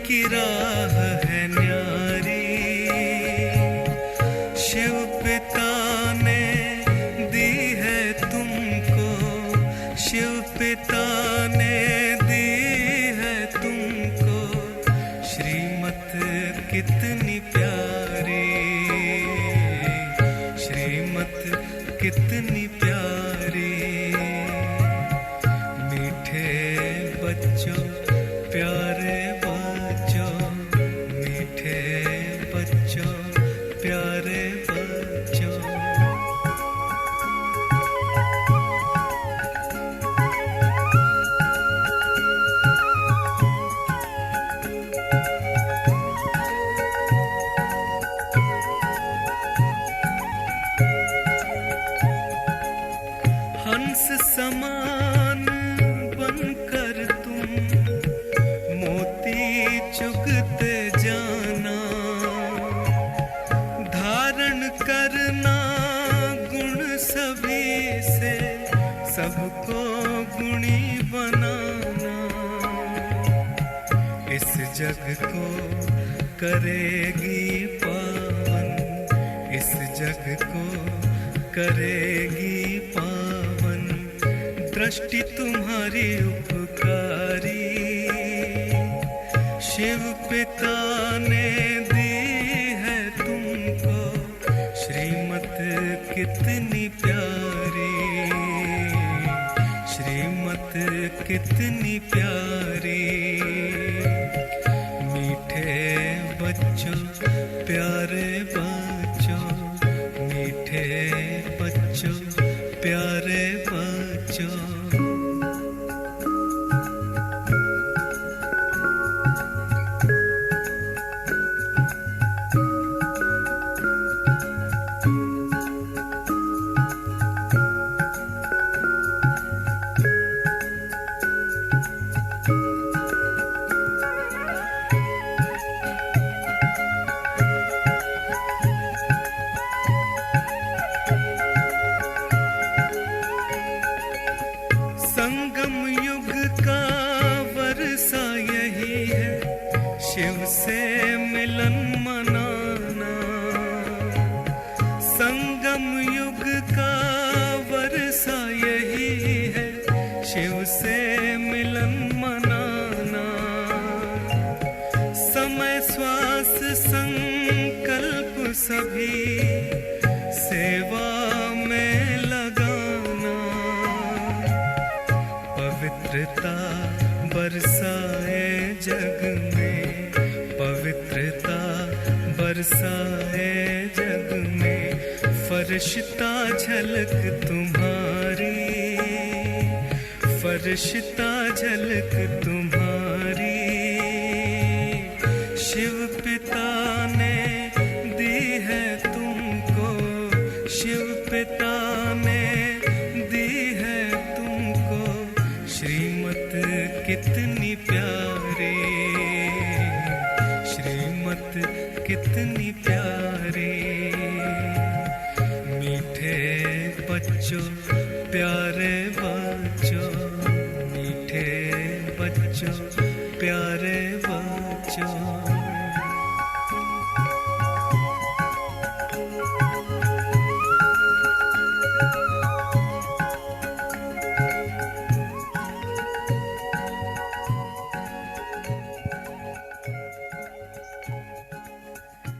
की राह है न्यारी, शिव पिता ने दी है तुमको, शिव पिता ने दी है तुमको श्रीमत कितनी प्यारी, श्रीमत कितनी प्यारी। मीठे बच्चों प्यारे बच्चों, मीठे बच्चों प्यारे बच्चों। हंस समान बनकर तुम मोती चुगते जाना, धारण करना गुण सभी से, सबको गुणी बनाना। इस जग को करेगी पावन, इस जग को करेगी पावन दृष्टि तुम्हारी उपकारी। शिव पिता ने दी है तुमको श्रीमत कितनी प्यारी, श्रीमत कितनी प्यारी। मीठे बच्चों प्यारे बच्चों, मीठे बच्चों प्यारे बच्चों। संगम युग का वर्षा यही है, शिव से मिलन मनाना। संगम युग का वर्षा यही है, शिव से मिलन मनाना। समय श्वास संकल्प सभी सेवा में लगाना। पवित्रता बरसाए जग में, पवित्रता बरसाए जग में। फरिश्ता झलक तुम्हारी, फरिश्ता झलक तुम्हारी। शिव पिता ने दी है तुमको, शिव पिता ने दी है तुमको श्रीमत कितनी प्यारी, श्रीमत कितनी प्यारी। मीठे बच्चों प्यारे बच्चों, मीठे बच्चों प्यारे बच्चों।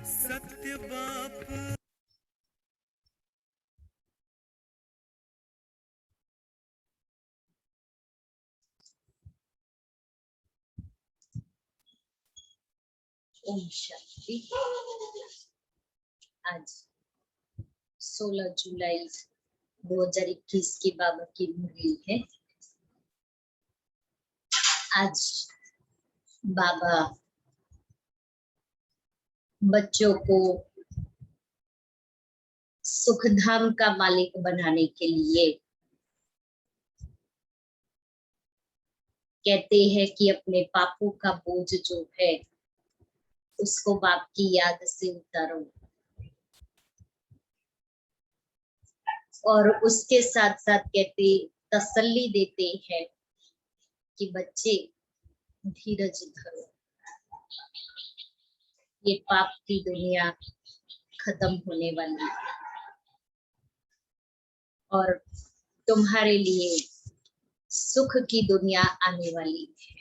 सत्य बाप ओम शांति। आज 16 जुलाई 2021 की बाबा की मुरली है। आज बाबा बच्चों को सुखधाम का मालिक बनाने के लिए कहते हैं कि अपने पापों का बोझ जो है उसको बाप की याद से उतारो, और उसके साथ साथ कहते तसल्ली देते हैं कि बच्चे धीरज धरो, ये पाप की दुनिया खत्म होने वाली है और तुम्हारे लिए सुख की दुनिया आने वाली है।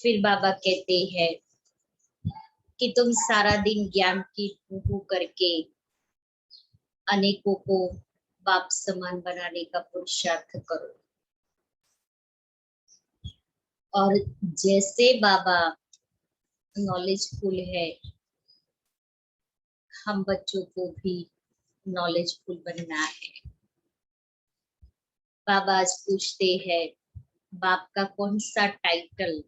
फिर बाबा कहते हैं कि तुम सारा दिन ज्ञान की टूटू करके अनेकों को बाप समान बनाने का पुरुषार्थ करो। और जैसे बाबा नॉलेजफुल है, हम बच्चों को भी नॉलेजफुल बनना है। बाबा आज पूछते हैं, बाप का कौन सा टाइटल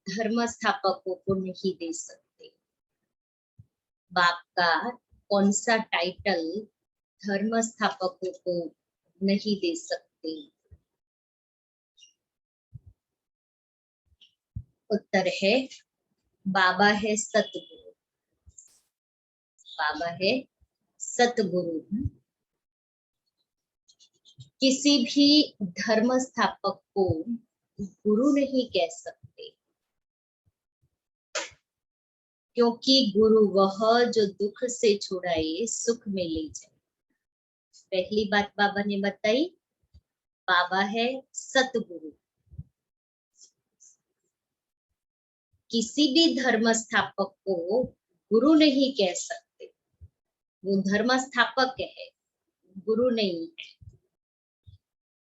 धर्म स्थापकों को नहीं दे सकते? बाप का कौन सा टाइटल धर्म स्थापकों को नहीं दे सकते? उत्तर है, बाबा है सतगुरु। बाबा है सतगुरु। किसी भी धर्म स्थापक को गुरु नहीं कह सकते, क्योंकि गुरु वह जो दुख से छुड़ाए सुख में ले जाए। पहली बात बाबा ने बताई, बाबा है सतगुरु। किसी भी धर्म स्थापक को गुरु नहीं कह सकते, वो धर्म स्थापक है, गुरु नहीं है।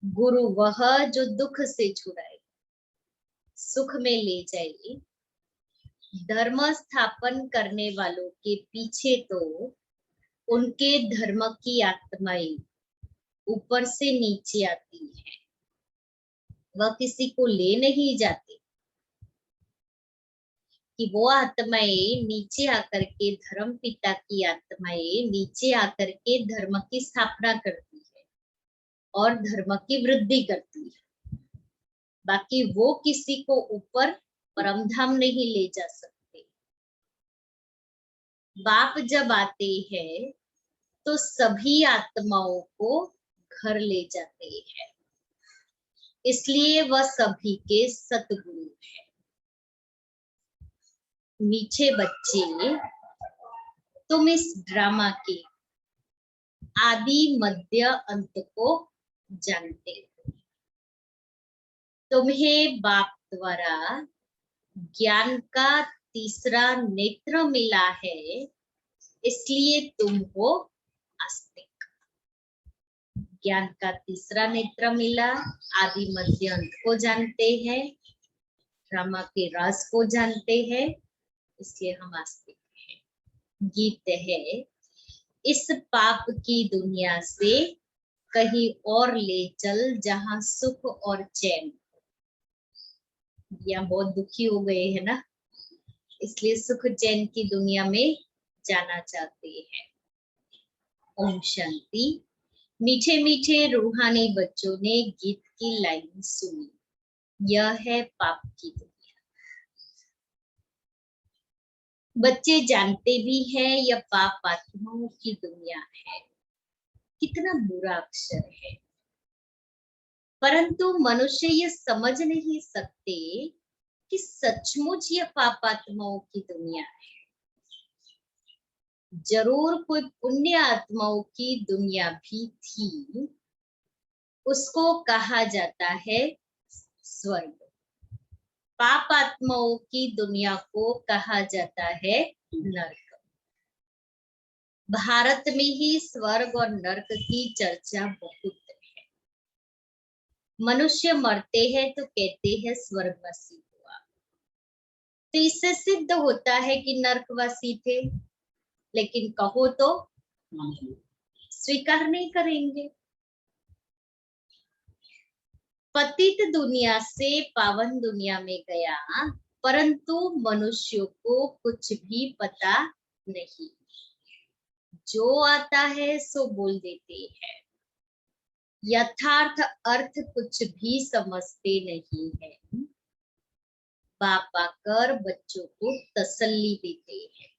गुरु वह जो दुख से छुड़ाए सुख में ले जाए। धर्म स्थापन करने वालों के पीछे तो उनके धर्म की आत्माएं ऊपर से नीचे आती है, वह किसी को ले नहीं जाती कि वो आत्माएं नीचे आकर के, धर्म पिता की आत्माएं नीचे आकर के धर्म की स्थापना करती है और धर्म की वृद्धि करती है। बाकी वो किसी को ऊपर परमधाम नहीं ले जा सकते। बाप जब आते हैं तो सभी आत्माओं को घर ले जाते हैं, इसलिए वह सभी के सतगुरु है। मीठे बच्चे, तुम इस ड्रामा के आदि मध्य अंत को जानते हो। तुम्हें बाप द्वारा ज्ञान का तीसरा नेत्र मिला है, इसलिए तुम हो आस्तिक। ज्ञान का तीसरा नेत्र मिला, आदि मध्य अंत को जानते हैं, ड्रामा के राज को जानते हैं, इसलिए हम आस्तिक हैं। गीत है, इस पाप की दुनिया से कहीं और ले चल जहां सुख और चैन। या बहुत दुखी हो गए है ना, इसलिए सुख चैन की दुनिया में जाना चाहते हैं। ओम शांति। मीठे मीठे रूहानी बच्चों ने गीत की लाइन सुनी, यह है पाप की दुनिया। बच्चे जानते भी हैं यह पाप आत्माओं की दुनिया है। कितना बुरा अक्षर है, परंतु मनुष्य ये समझ नहीं सकते कि सचमुच यह पाप आत्माओं की दुनिया है। जरूर कोई पुण्य आत्माओं की दुनिया भी थी, उसको कहा जाता है स्वर्ग। पाप आत्माओं की दुनिया को कहा जाता है नरक। भारत में ही स्वर्ग और नरक की चर्चा बहुत है। मनुष्य मरते हैं तो कहते हैं स्वर्गवासी हुआ, तो इससे सिद्ध होता है कि नरकवासी थे, लेकिन कहो तो स्वीकार नहीं करेंगे। पतित दुनिया से पावन दुनिया में गया, परंतु मनुष्यों को कुछ भी पता नहीं। जो आता है सो बोल देते हैं, यथार्थ अर्थ कुछ भी समझते नहीं है। बाप आकर बच्चों को तसल्ली देते हैं।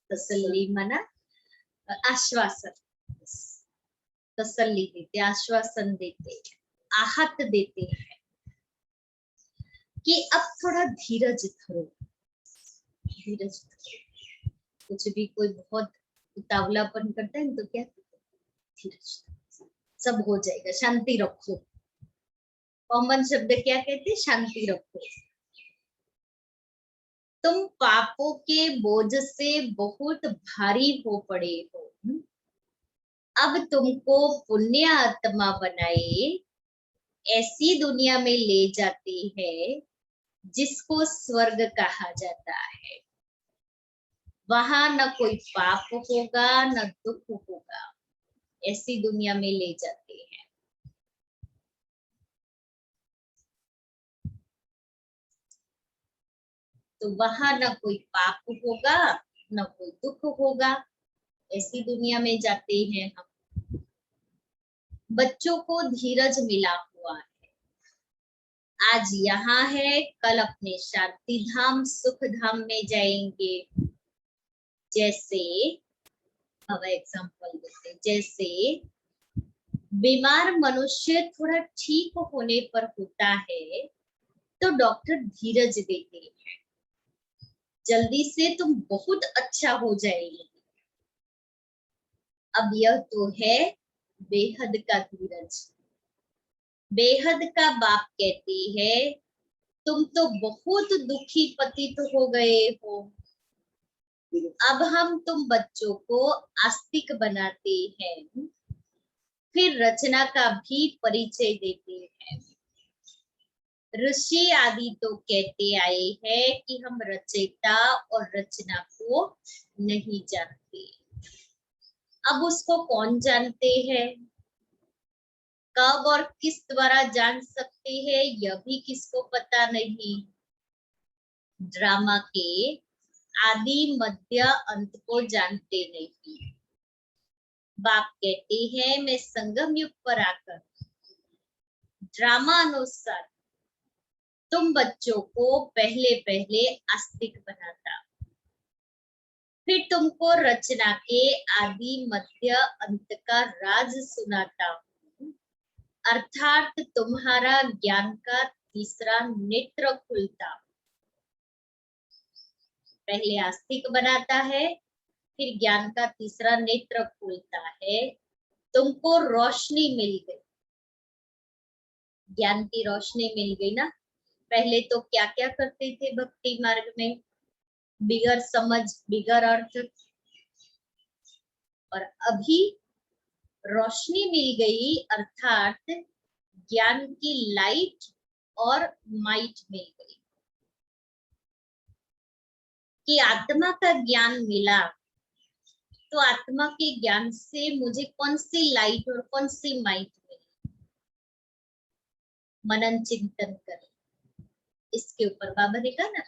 तसल्ली माना आश्वासन, तसल्ली देते, आश्वासन देते हैं, आहत देते हैं कि अब थोड़ा धीरज धरो, धीरज धरो। कुछ भी कोई बहुत उतावलापन करता है तो क्या कहते हैं? धीरज धरो, सब हो जाएगा, शांति रखो। कॉमन शब्द क्या कहते हैं? शांति रखो। तुम पापों के बोझ से बहुत भारी हो पड़े हो, अब तुमको पुण्य आत्मा बनाए ऐसी दुनिया में ले जाती है जिसको स्वर्ग कहा जाता है। वहां न कोई पाप होगा न दुख होगा, ऐसी दुनिया में ले जाते हैं। तो वहां न कोई पाप होगा न कोई दुख होगा, ऐसी दुनिया में जाते हैं हम। बच्चों को धीरज मिला हुआ है, आज यहाँ है, कल अपने शांति धाम सुख धाम में जाएंगे। जैसे अब एग्जांपल देते, जैसे बीमार मनुष्य थोड़ा ठीक होने पर होता है तो डॉक्टर धीरज देते हैं, जल्दी से तुम बहुत अच्छा हो जाएगी। अब यह तो है बेहद का धीरज। बेहद का बाप कहते हैं तुम तो बहुत दुखी पतित हो गए हो, अब हम तुम बच्चों को आस्तिक बनाते हैं, फिर रचना का भी परिचय देते हैं। ऋषि आदि तो कहते आए हैं कि हम रचयिता और रचना को नहीं जानते। अब उसको कौन जानते हैं? कब और किस द्वारा जान सकते हैं यह भी किसको पता नहीं। ड्रामा के आदि मध्य अंत को जानते नहीं। बाप कहते हैं मैं संगम युग पर आकर ड्रामा अनुसार तुम बच्चों को पहले पहले आस्तिक बनाता, फिर तुमको रचना के आदि मध्य अंत का राज सुनाता हूँ, अर्थात तुम्हारा ज्ञान का तीसरा नेत्र खुलता। पहले आस्तिक बनाता है, फिर ज्ञान का तीसरा नेत्र खुलता है, तुमको रोशनी मिल गई, ज्ञान की रोशनी मिल गई ना। पहले तो क्या क्या करते थे भक्ति मार्ग में? बिगर समझ बिगर अर्थ, और अभी रोशनी मिल गई अर्थात ज्ञान की लाइट और माइट मिल गई कि आत्मा का ज्ञान मिला, तो आत्मा के ज्ञान से मुझे कौन सी लाइट और कौन सी माइट मिली। मनन चिंतन करें इसके ऊपर। बाबा ने कहा ना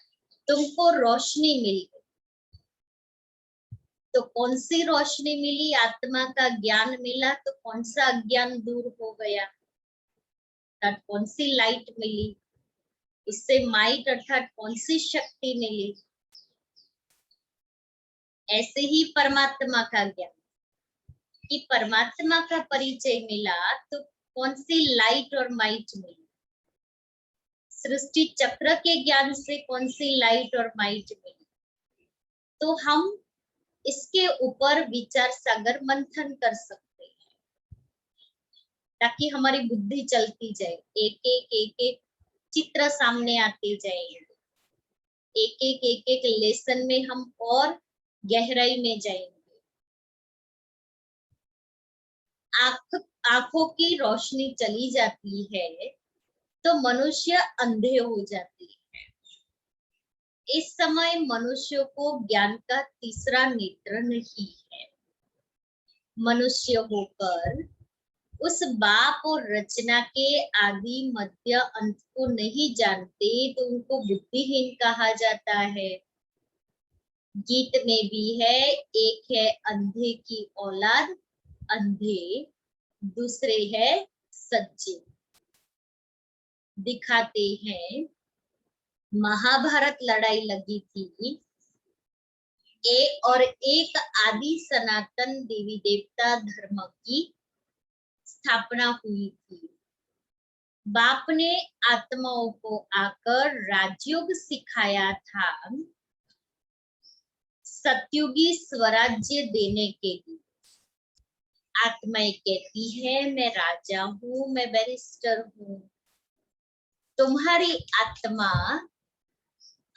तुमको रोशनी मिल गई, तो कौन सी रोशनी मिली? आत्मा का ज्ञान मिला, तो कौन सा अज्ञान दूर हो गया, अर्थात कौन सी लाइट मिली? इससे माइट अर्थात कौन सी शक्ति मिली? ऐसे ही परमात्मा का ज्ञान, कि परमात्मा का परिचय मिला तो कौन सी लाइट और माइट मिली? सृष्टि चक्र के ज्ञान से कौन सी लाइट और माइट मिली? तो हम इसके ऊपर विचार सागर मंथन कर सकते हैं, ताकि हमारी बुद्धि चलती जाए, एक एक चित्र सामने आते जाएंगे, एक एक लेसन में हम और गहराई में जाएंगे। आंखों की रोशनी चली जाती है तो मनुष्य अंधे हो जाते हैं। इस समय मनुष्य को ज्ञान का तीसरा नेत्र नहीं है। मनुष्य होकर उस बाप और रचना के आदि मध्य अंत को नहीं जानते तो उनको बुद्धिहीन कहा जाता है। गीत में भी है, एक है अंधे की औलाद अंधे, दूसरे है सच्चे। दिखाते हैं महाभारत लड़ाई लगी थी, एक आदि सनातन देवी देवता धर्म की स्थापना हुई थी। बाप ने आत्माओं को आकर राजयोग सिखाया था सत्युगी स्वराज्य देने के लिए आत्माएं कहती है मैं राजा हूं, मैं बैरिस्टर हूं। तुम्हारी आत्मा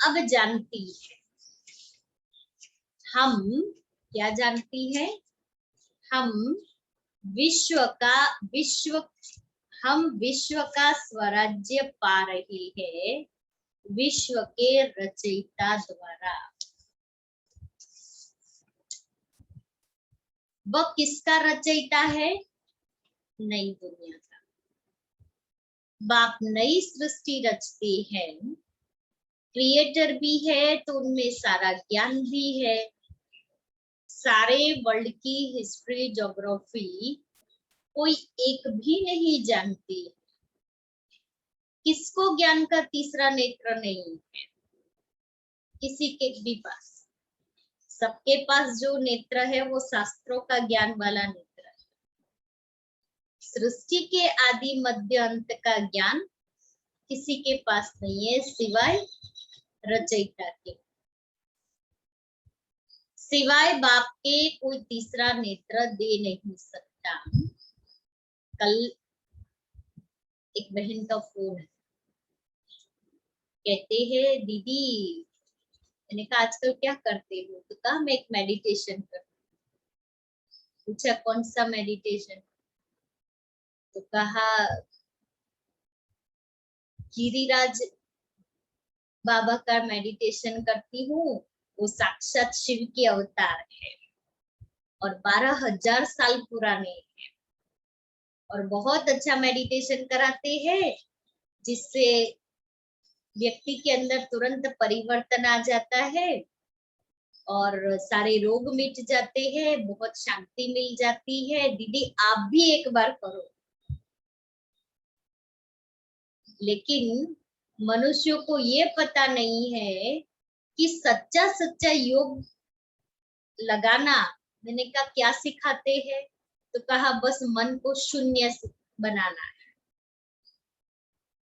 अब जानती है, हम क्या जानती है? हम विश्व का स्वराज्य पा रही है विश्व के रचयिता द्वारा। वह किसका रचयिता है? नई दुनिया का। बाप नई सृष्टि रचते हैं, क्रिएटर भी है तो उनमें सारा ज्ञान भी है। सारे वर्ल्ड की हिस्ट्री, ज्योग्राफी कोई एक भी नहीं जानती। किसको ज्ञान का तीसरा नेत्र नहीं है? किसी के भी पास। सबके पास जो नेत्र है वो शास्त्रों का ज्ञान वाला नेत्र है। सृष्टि के आदि मध्य अंत का ज्ञान किसी के पास नहीं है सिवाय रचयिता के। सिवाय बाप के कोई तीसरा नेत्र दे नहीं सकता। कल एक बहन का फोन है, कहते हैं दीदी, मैंने कहा आजकल क्या करते हो? तो कहा मैं एक मेडिटेशन करती हूँ। पूछा कौन सा मेडिटेशन? तो कहा गिरिराज बाबा का मेडिटेशन करती हूँ, वो साक्षात शिव के अवतार है और 12,000 साल पुराने हैं और बहुत अच्छा मेडिटेशन कराते हैं जिससे व्यक्ति के अंदर तुरंत परिवर्तन आ जाता है और सारे रोग मिट जाते हैं, बहुत शांति मिल जाती है। दीदी आप भी एक बार करो। लेकिन मनुष्यों को ये पता नहीं है कि सच्चा योग लगाना, मैंने कहा क्या सिखाते हैं? तो कहा बस मन को शून्य बनाना है।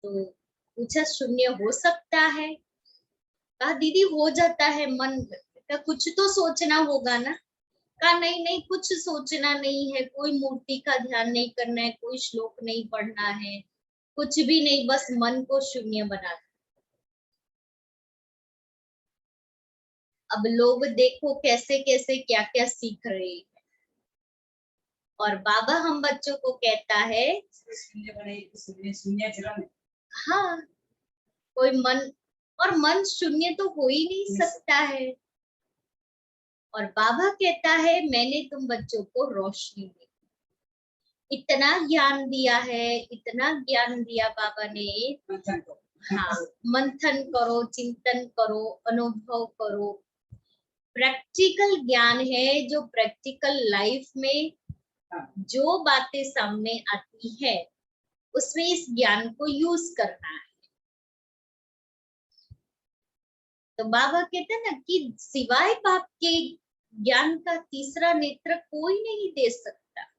तो पूछा शून्य हो सकता है? कहा दीदी हो जाता है मन का, कुछ तो सोचना होगा ना। कहा नहीं नहीं, कुछ सोचना नहीं है, कोई मूर्ति का ध्यान नहीं करना है, कोई श्लोक नहीं पढ़ना है, कुछ भी नहीं, बस मन को शून्य बनाना। अब लोग देखो कैसे कैसे क्या क्या सीख रहे हैं और बाबा हम बच्चों को कहता है हाँ कोई मन, और मन शून्य तो हो ही नहीं सकता है। और बाबा कहता है मैंने तुम बच्चों को रोशनी दी, इतना ज्ञान दिया है, इतना ज्ञान दिया बाबा ने। हाँ मंथन करो, चिंतन करो, अनुभव करो। प्रैक्टिकल ज्ञान है जो प्रैक्टिकल लाइफ में जो बातें सामने आती है उसमें इस ज्ञान को यूज करना है। तो बाबा कहते हैं ना कि सिवाय बाप के ज्ञान का तीसरा नेत्र कोई नहीं दे सकता।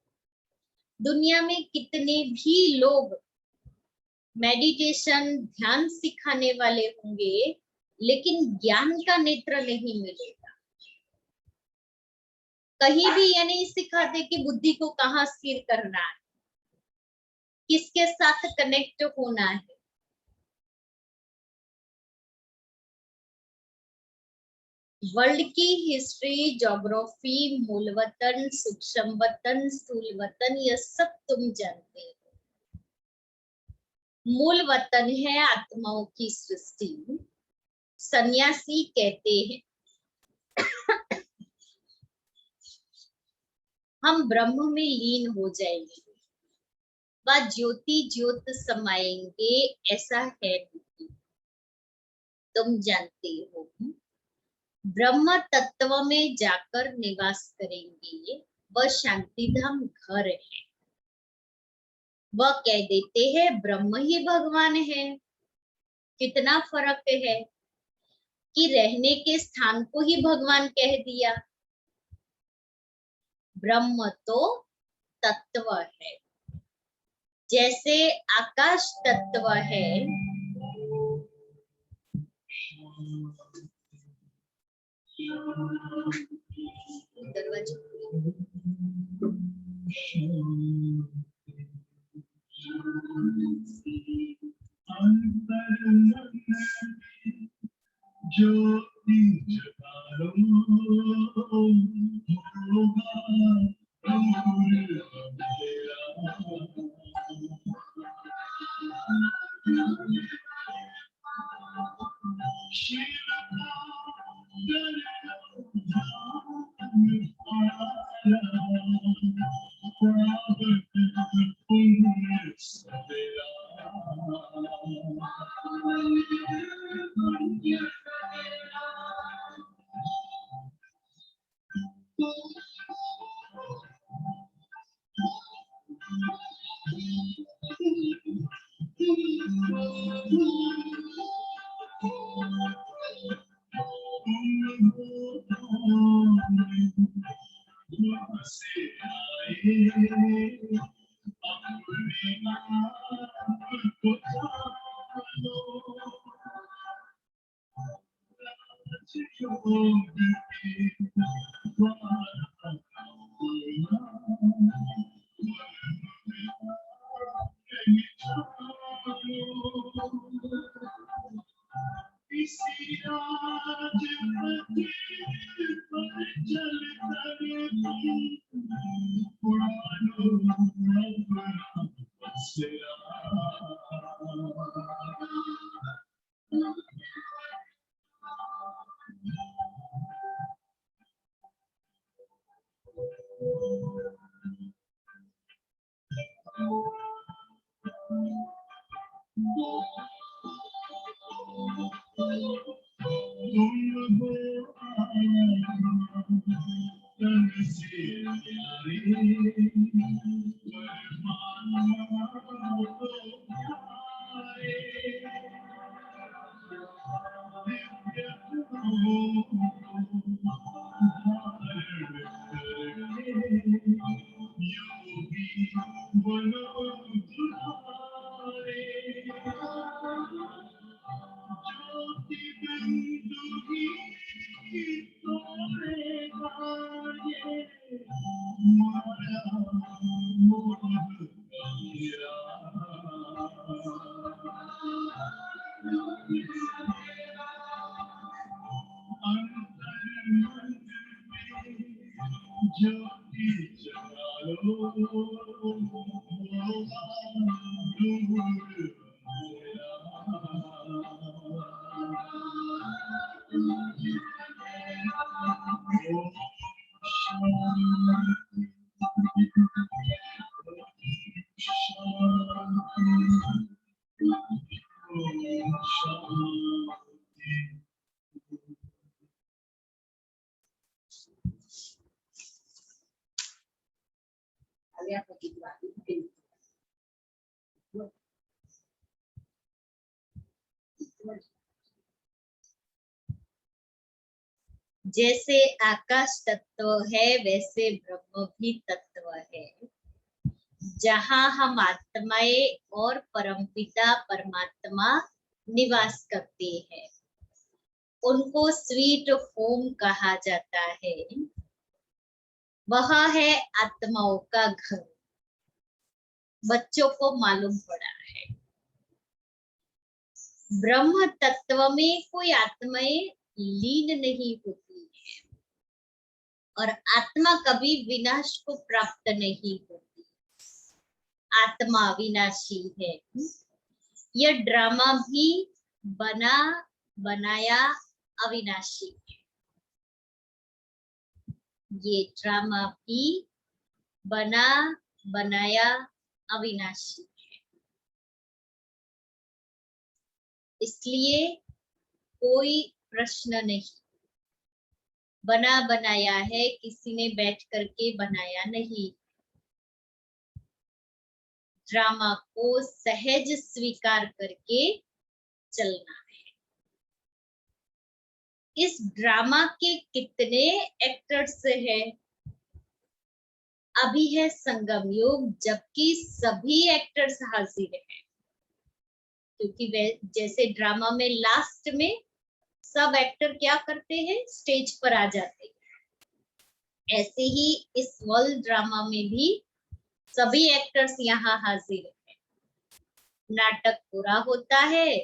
दुनिया में कितने भी लोग मेडिटेशन ध्यान सिखाने वाले होंगे लेकिन ज्ञान का नेत्र नहीं मिलेगा। कहीं भी ये नहीं सिखाते कि बुद्धि को कहाँ स्थिर करना है, किसके साथ कनेक्ट होना है। वर्ल्ड की हिस्ट्री, ज्योग्राफी, मूल वतन, सूक्ष्म वतन, स्थूल वतन, यह सब तुम जानते हो। मूल वतन है आत्माओं की सृष्टि। सन्यासी कहते हैं हम ब्रह्म में लीन हो जाएंगे, वह ज्योति ज्योत समाएंगे, ऐसा है नहीं। तुम जानते हो ब्रह्म तत्व में जाकर निवास करेंगे, वह शांति धाम घर है। वह कह देते हैं ब्रह्म ही भगवान है। कितना फर्क है कि रहने के स्थान को ही भगवान कह दिया। ब्रह्म तो तत्व है, जैसे आकाश तत्व है, दरवाजा जैसे आकाश तत्व है वैसे ब्रह्म भी तत्व है। जहां हम आत्माएं और परमपिता परमात्मा निवास करते हैं उनको स्वीट होम कहा जाता है। वह है आत्माओं का घर। बच्चों को मालूम पड़ा है ब्रह्म तत्व में कोई आत्माएं लीन नहीं होती है और आत्मा कभी विनाश को प्राप्त नहीं होती। आत्मा विनाशी है। यह ड्रामा भी बना बनाया अविनाशी है। ये ड्रामा भी बना बनाया अविनाशी है। इसलिए कोई प्रश्न नहीं। बना बनाया है, किसी ने बैठ करके बनाया नहीं। ड्रामा को सहज स्वीकार करके चलना है। इस ड्रामा के कितने एक्टर्स हैं? अभी है संगम योग, जबकि सभी एक्टर्स हाजिर हैं, क्योंकि जैसे ड्रामा में लास्ट में सब एक्टर क्या करते हैं, स्टेज पर आ जाते हैं। ऐसे ही इस वर्ल्ड ड्रामा में भी सभी एक्टर्स यहाँ हाजिर हैं। नाटक पूरा होता है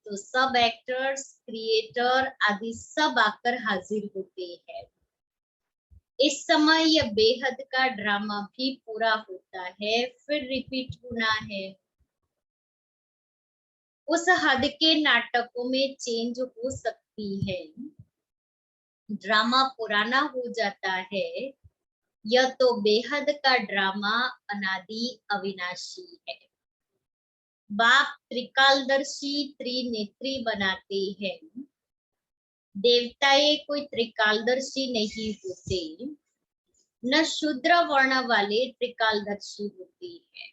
तो सब एक्टर्स, क्रिएटर आदि सब आकर हाजिर होते हैं। इस समय यह बेहद का ड्रामा भी पूरा होता है, फिर रिपीट होना है। उस हद के नाटकों में चेंज हो सकती है, ड्रामा पुराना हो जाता है। यह तो बेहद का ड्रामा अनादि अविनाशी है। बाप त्रिकालदर्शी त्रिनेत्री बनाते हैं। देवताएं कोई त्रिकालदर्शी नहीं होते, न शूद्र वर्ण वाले त्रिकालदर्शी होते हैं।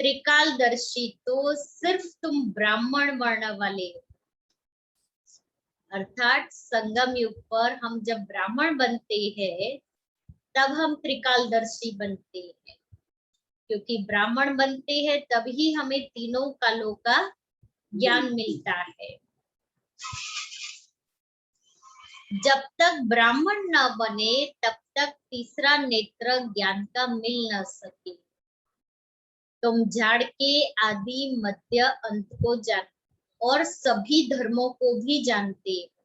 त्रिकालदर्शी तो सिर्फ तुम ब्राह्मण वर्ण वाले हो। अर्थात संगम युग पर हम जब ब्राह्मण बनते हैं तब हम त्रिकालदर्शी बनते हैं, क्योंकि ब्राह्मण बनते हैं तभी हमें तीनों कालों का ज्ञान मिलता है। जब तक ब्राह्मण न बने तब तक तीसरा नेत्र ज्ञान का मिल न सके। तुम झाड़ के आदि मध्य अंत को जान और सभी धर्मों को भी जानते हो।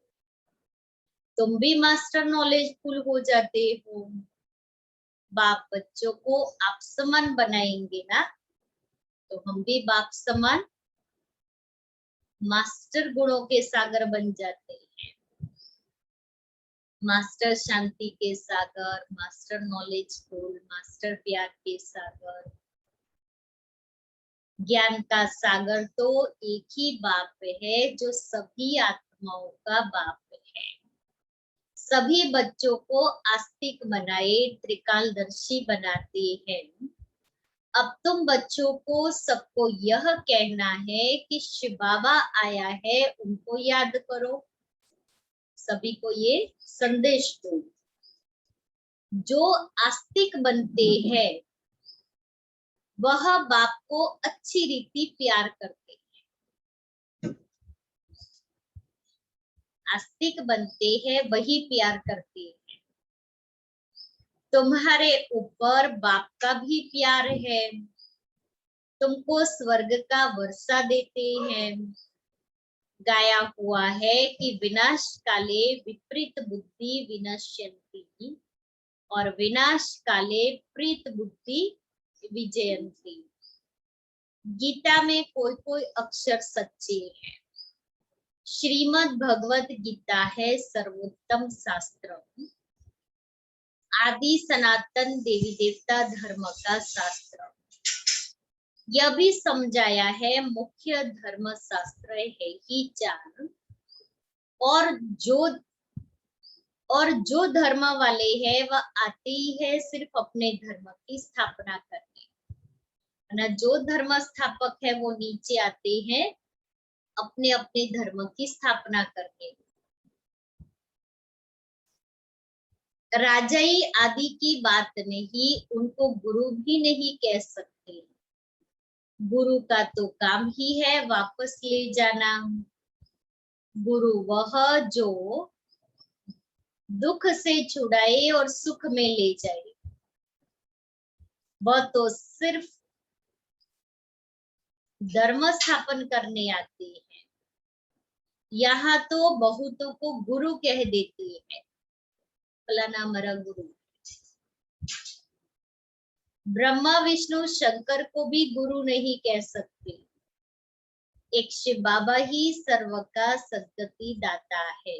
तुम भी मास्टर नॉलेजफुल हो जाते हो। बाप बच्चों को आप समान बनाएंगे ना, तो हम भी बाप समान मास्टर गुणों के सागर बन जाते हैं। मास्टर शांति के सागर, मास्टर नॉलेजफुल, मास्टर प्यार के सागर, ज्ञान का सागर तो एक ही बाप है जो सभी आत्माओं का बाप है। सभी बच्चों को आस्तिक बनाए, त्रिकालदर्शी बनाते हैं। अब तुम बच्चों को सबको यह कहना है कि शिव बाबा आया है, उनको याद करो। सभी को ये संदेश दो। जो आस्तिक बनते हैं वह बाप को अच्छी रीति प्यार करते हैं। आस्तिक बनते हैं वही प्यार करते हैं। तुम्हारे ऊपर बाप का भी प्यार है, तुमको स्वर्ग का वर्षा देते हैं। गाया हुआ है कि विनाश काले विपरीत बुद्धि विनश्यन्ति और विनाश काले प्रीत बुद्धि विजयंती। गीता में कोई कोई अक्षर सच्चे हैं। श्रीमद् भगवत गीता है सर्वोत्तम शास्त्र, आदि सनातन देवी देवता धर्म का शास्त्र। यह भी समझाया है मुख्य धर्म शास्त्र है ही 4, और जो धर्म वाले हैं वह आते ही है सिर्फ अपने धर्म की स्थापना करने, न जो धर्म स्थापक है वो नीचे आते हैं अपने अपने धर्म की स्थापना करने। राजाई आदि की बात नहीं, उनको गुरु भी नहीं कह सकते। गुरु का तो काम ही है वापस ले जाना। गुरु वह जो दुख से छुड़ाए और सुख में ले जाए, वह तो सिर्फ धर्म स्थापन करने आते हैं। यहाँ तो बहुतों को गुरु कह देते हैं, फलाना मेरा गुरु। ब्रह्मा विष्णु शंकर को भी गुरु नहीं कह सकते। एक शिव बाबा ही सर्व का सद्गति दाता है।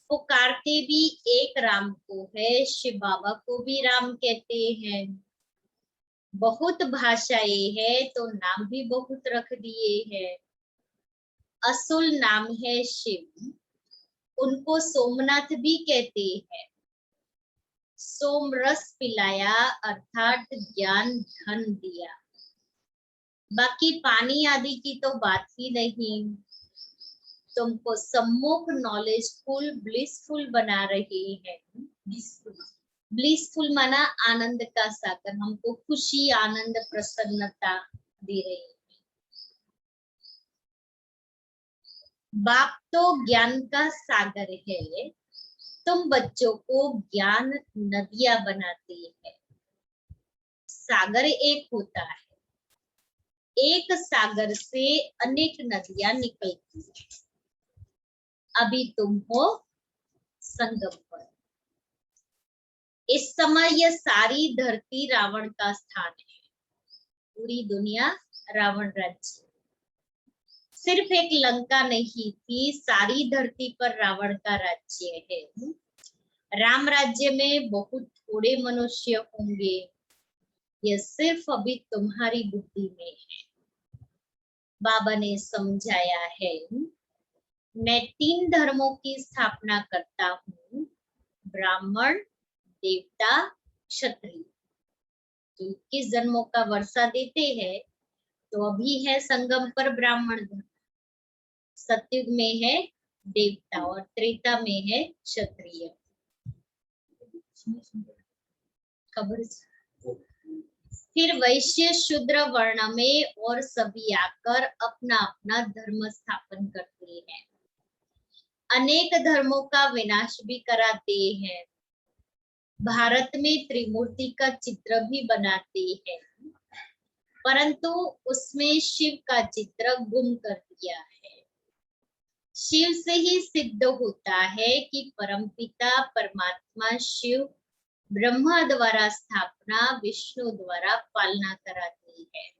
पुकारते भी एक राम को है, शिव बाबा को भी राम कहते हैं। बहुत भाषाएं है तो नाम भी बहुत रख दिए हैं। असुल नाम है शिव, उनको सोमनाथ भी कहते हैं। सोम रस पिलाया अर्थात ज्ञान धन दिया। बाकी पानी आदि की तो बात ही नहीं। तुमको सम्मुख नॉलेजफुल ब्लिसफुल बना रहे हैं। ब्लिसफुल माना आनंद का सागर, हमको खुशी आनंद प्रसन्नता दे रहे हैं। बाप तो ज्ञान का सागर है, तुम बच्चों को ज्ञान नदियां बनाते हैं। सागर एक होता है, एक सागर से अनेक नदियां निकलती हैं। अभी तुम हो संगम पर। इस समय यह सारी धरती रावण का स्थान है, पूरी दुनिया रावण राज्य। सिर्फ एक लंका नहीं थी, सारी धरती पर रावण का राज्य है। राम राज्य में बहुत थोड़े मनुष्य होंगे, यह सिर्फ अभी तुम्हारी बुद्धि में है। बाबा ने समझाया है, मैं 3 धर्मों की स्थापना करता हूँ, ब्राह्मण, देवता, क्षत्रिय। जो 21 जन्मों का वर्षा देते हैं, तो अभी है संगम पर ब्राह्मण धर्म, सतयुग में है देवता और त्रेता में है क्षत्रिय। खबर। फिर वैश्य शूद्र वर्ण में और सभी आकर अपना अपना धर्म स्थापन करते हैं, अनेक धर्मों का विनाश भी कराते हैं। भारत में त्रिमूर्ति का चित्र भी बनाते हैं, परंतु उसमें शिव का चित्र गुम कर दिया है। शिव से ही सिद्ध होता है कि परमपिता परमात्मा शिव ब्रह्मा द्वारा स्थापना, विष्णु द्वारा पालना कराते हैं।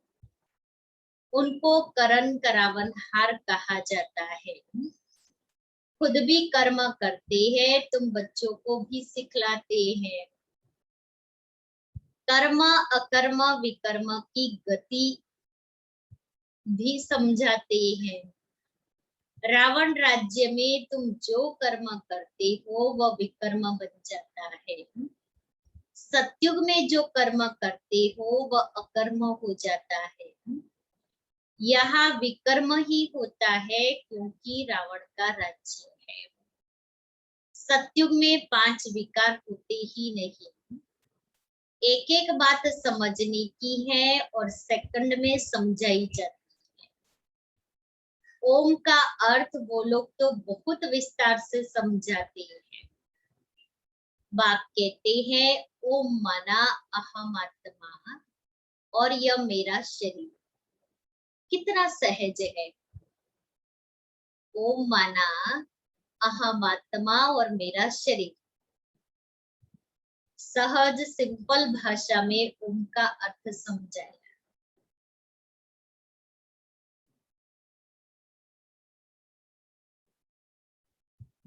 उनको करण करावन हार कहा जाता है। खुद भी कर्म करते हैं, तुम बच्चों को भी सिखलाते हैं। कर्म अकर्म विकर्म की गति भी समझाते हैं। रावण राज्य में तुम जो कर्म करते हो वह विकर्म बन जाता है। सतयुग में जो कर्म करते हो वह अकर्म हो जाता है। यहाँ विकर्म ही होता है, क्योंकि रावण का राज्य है। सतयुग में 5 विकार होते ही नहीं। एक एक बात समझने की है और सेकंड में समझाई जाती है। ओम का अर्थ वो लोग तो बहुत विस्तार से समझाते हैं। बाप कहते हैं ओम माना अहम आत्मा और यह मेरा शरीर। कितना सहज है। ओम माना अहम आत्मा और मेरा शरीर। सहज सिंपल भाषा में ओम का अर्थ समझाया।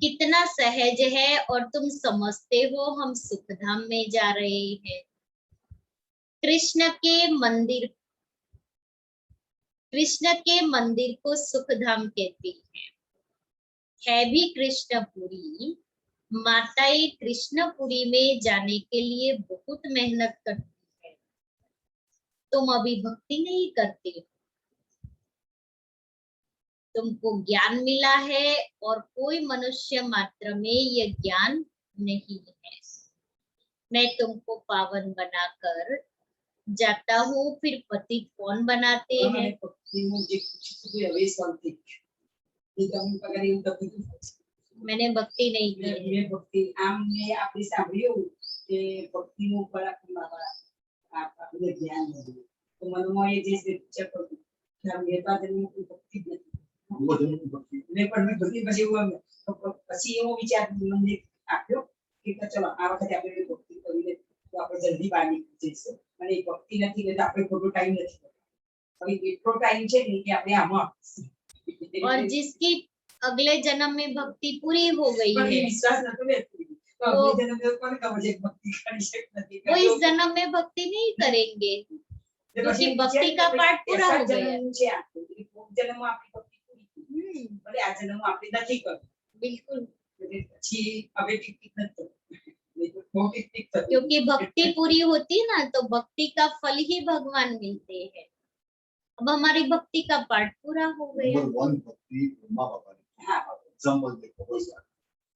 कितना सहज है और तुम समझते हो हम सुखधाम में जा रहे हैं। कृष्ण के मंदिर को सुखधाम कहते हैं। है भी कृष्णपुरी। माताएं कृष्णपुरी में जाने के लिए बहुत मेहनत करती है। तुम अभी भक्ति नहीं करते हो। तुमको ज्ञान मिला है और कोई मनुष्य मात्र में यह ज्ञान नहीं है। मैं तुमको पावन बनाकर जाता हूँ, फिर पति कौन बनाते हैं? मैंने भक्ति नहीं की। भक्ति आमने आपने સાંભળ્યું કે ભક્તિનું ફળ આપણે જ્ઞાન મળે તો મનમાં એ જે વિચાર કરતો કે આ મેં પાદરની ભક્તિ નથી મેં પણ મેં ભક્તિ પછી એવો વિચાર મને આપ્યો કે ચલો આ વખતે આપણે ભક્તિ કરીને તો આપણે જલ્દી બહાર નીકળી જઈશું અને એ ભક્તિ નથી એટલે આપણે ખોટો ટાઈમ નથી હવે એટલો ટાઈમ છે ને કે આપણે આમાં और जिसकी अगले जन्म में भक्ति पूरी हो गई है तो वो इस जन्म में भक्ति नहीं करेंगे, क्योंकि भक्ति का पाठ पूरा हो गया। बिल्कुल, क्योंकि भक्ति पूरी होती ना तो भक्ति का फल ही भगवान मिलते हैं। अब हमारी भक्ति का पाठ पूरा हो गया। नंबर 1 भक्ति ब्रह्मा बाबा ने। हाँ, एग्जाम्पल देखो बस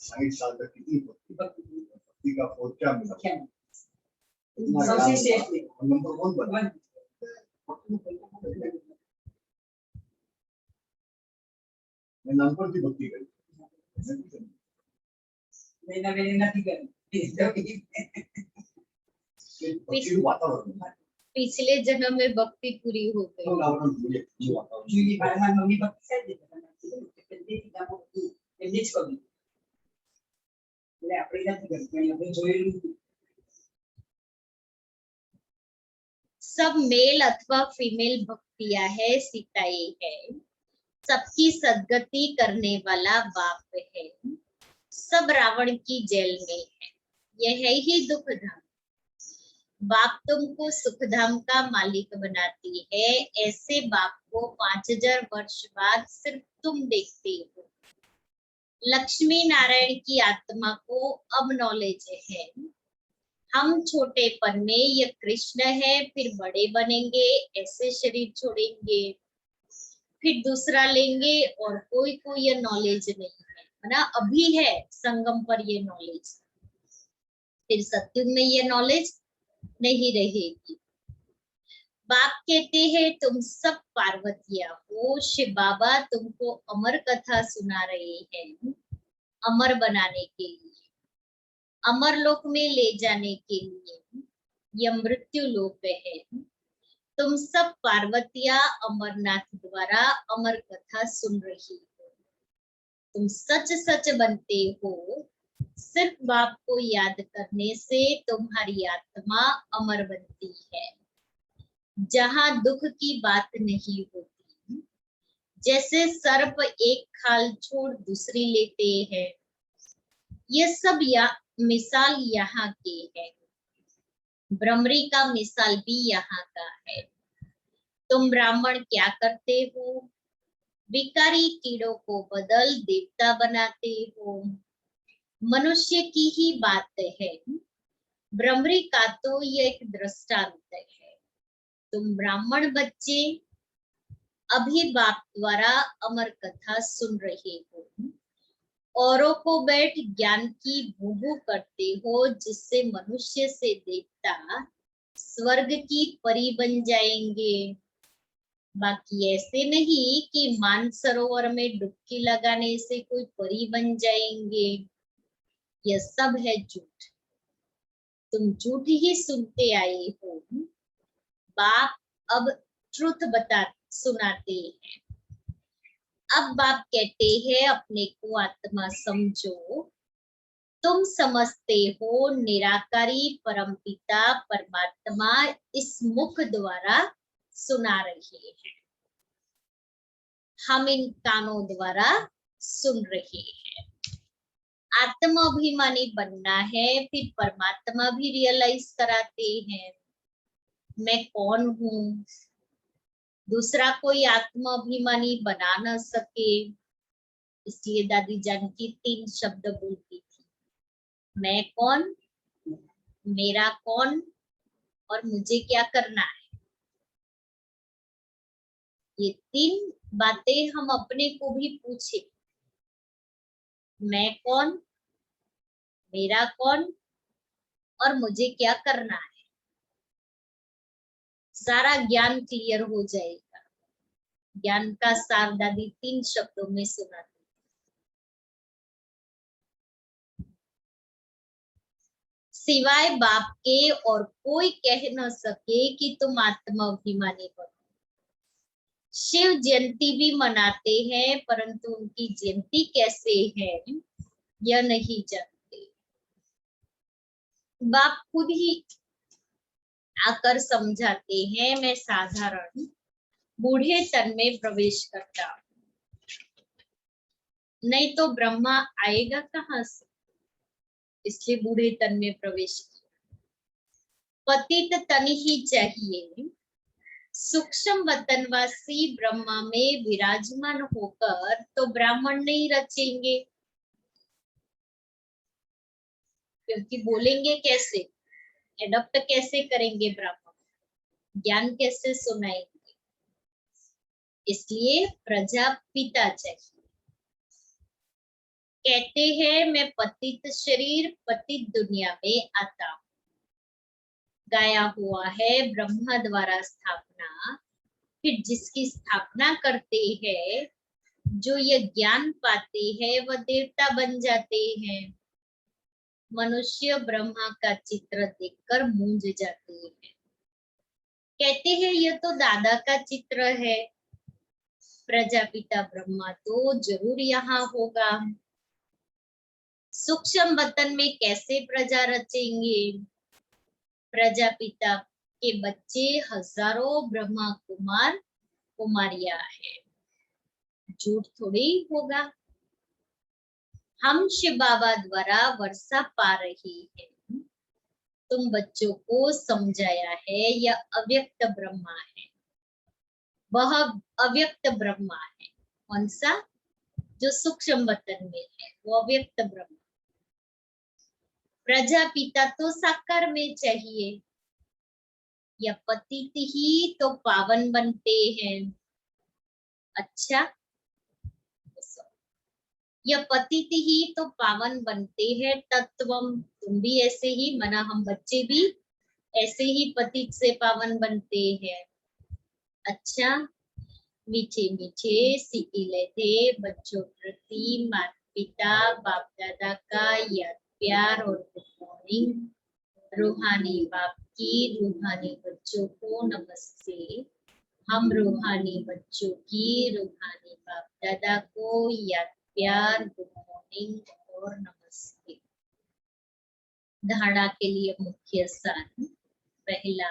60 साल तक कितनी भक्ति का फल क्या मिला? सबसे श्रेष्ठ नंबर 1 बना। मैं नानपण की भक्ति करी पक्षी वातावरण पिछले जन्म में भक्ति पूरी हो गई। तो वातावरण जुड़े वातावरण सब मेल अथवा फीमेल भक्तियां है, सीताएं है, सबकी सदगति करने वाला बाप है, सब रावण की जेल में है, यह है ही दुख धाम। बाप तुमको सुखधाम का मालिक बनाती है, ऐसे बाप को 5000 वर्ष बाद सिर्फ तुम देखते हो। लक्ष्मी नारायण की आत्मा को अब नॉलेज है, हम छोटेपन में ये कृष्ण है, फिर बड़े बनेंगे, ऐसे शरीर छोड़ेंगे, फिर दूसरा लेंगे और कोई को ये नॉलेज नहीं है ना, अभी है संगम पर ये नॉलेज, फिर सत्युग में ये नॉलेज नहीं रहेगी। बाप कहते हैं तुम सब पार्वतिया हो, शिव बाबा तुमको अमर कथा सुना रहे हैं, अमर बनाने के लिए, अमर लोक में ले जाने के लिए। यह मृत्यु लोक है, तुम सब पार्वतिया अमरनाथ द्वारा अमर कथा सुन रही हो, तुम सच सच बनते हो, सिर्फ बाप को याद करने से तुम्हारी आत्मा अमर बनती है, जहां दुख की बात नहीं होती। जैसे सर्प एक खाल छोड़ दूसरी लेते हैं, ये सब मिसाल यहाँ के है, भ्रमरी का मिसाल भी यहाँ का है। तुम ब्राह्मण क्या करते हो, भिखारी कीड़ों को बदल देवता बनाते हो, मनुष्य की ही बात है, भ्रमरी का तो ये एक दृष्टांत है। तुम ब्राह्मण बच्चे अभी बाप द्वारा अमर कथा सुन रहे हो, औरों को बैठ ज्ञान की भूभू करते हो, जिससे मनुष्य से देवता स्वर्ग की परी बन जाएंगे। बाकी ऐसे नहीं कि मानसरोवर में डुबकी लगाने से कोई परी बन जाएंगे, यह सब है झूठ, तुम झूठ ही सुनते आए हो। बाप अब ट्रुथ सुनाते हैं। अब बाप कहते हैं अपने को आत्मा समझो, तुम समझते हो निराकारी परमपिता परमात्मा इस मुख द्वारा सुना रहे हैं, हम इन कानों द्वारा सुन रहे हैं। आत्मा अभिमानी बनना है, फिर परमात्मा भी रियलाइज कराते हैं मैं कौन हूँ। दूसरा कोई आत्मा अभिमानी बना न सके, इसलिए दादी जानकी 3 शब्द बोलती थी, मैं कौन, मेरा कौन और मुझे क्या करना है। ये 3 बातें हम अपने को भी पूछे, मैं कौन, मेरा कौन और मुझे क्या करना है, सारा ज्ञान क्लियर हो जाएगा। ज्ञान का सार दादी 3 शब्दों में सुनाती। सिवाय बाप के और कोई कह न सके कि तुम आत्मा अभिमानी बनो। शिव जयंती भी मनाते हैं, परंतु उनकी जयंती कैसे है यह नहीं जानते। बाप खुद ही आकर समझाते हैं, मैं साधारण बूढ़े तन में प्रवेश करता हूँ, नहीं तो ब्रह्मा आएगा कहाँ से, इसलिए बूढ़े तन में प्रवेश किया। पतित तन ही चाहिए, सूक्ष्म वतनवासी ब्रह्मा में विराजमान होकर तो ब्राह्मण नहीं रचेंगे, क्योंकि बोलेंगे कैसे, एडॉप्ट कैसे करेंगे ब्राह्मण, ज्ञान कैसे सुनाएंगे। इसलिए प्रजापिता चाहिए। कहते हैं मैं पतित शरीर पतित दुनिया में आता हूं, गाया हुआ है ब्रह्मा द्वारा स्थापना, फिर जिसकी स्थापना करते हैं जो ये ज्ञान पाते हैं वह देवता बन जाते हैं। मनुष्य ब्रह्मा का चित्र देखकर मूंझ जाते हैं, कहते हैं यह तो दादा का चित्र है, प्रजापिता ब्रह्मा तो जरूर यहाँ होगा। सूक्ष्म वतन में कैसे प्रजा रचेंगे? प्रजापिता के बच्चे हजारों ब्रह्मा कुमार कुमारियां हैं, झूठ थोड़ी होगा। हम शिव बाबा द्वारा वर्षा पा रही है, तुम बच्चों को समझाया है यह अव्यक्त ब्रह्मा है, वह अव्यक्त ब्रह्मा है। कौन सा? जो सूक्ष्म वतन में है वो अव्यक्त ब्रह्मा। प्रजापिता तो साकार में चाहिए, या पतित ही तो पावन बनते हैं। अच्छा, यह पतित ही तो पावन बनते हैं। तत्वम, तुम भी ऐसे ही, मना हम बच्चे भी ऐसे ही पतित से पावन बनते हैं। अच्छा, मीठे मीठे सीखिले थे बच्चों प्रति माता पिता बाप दादा का याद प्यार और गुड मॉर्निंग। रूहानी बाप की रूहानी बच्चों को नमस्ते। हम रूहानी बच्चों की रूहानी बाप दादा को याद प्यार, गुड मॉर्निंग और नमस्ते। धारणा के लिए मुख्य सार। पहला,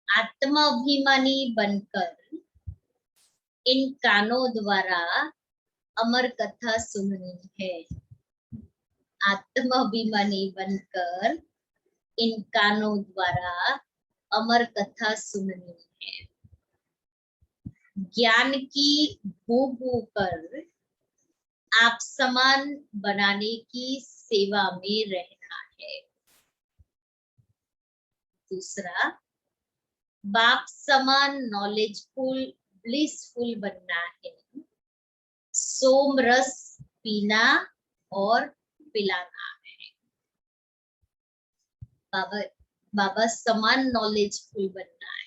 आत्माभिमानी बनकर इन कानों द्वारा अमर कथा सुननी है। आत्माभिमानी बनकर इन कानों द्वारा अमर कथा सुननी है। ज्ञान की भू भू कर आप समान बनाने की सेवा में रहना है। दूसरा, बाप समान नॉलेजफुल ब्लिसफुल बनना है। सोम रस पीना और पिलाना है। बाबा समान नॉलेजफुल बनना है।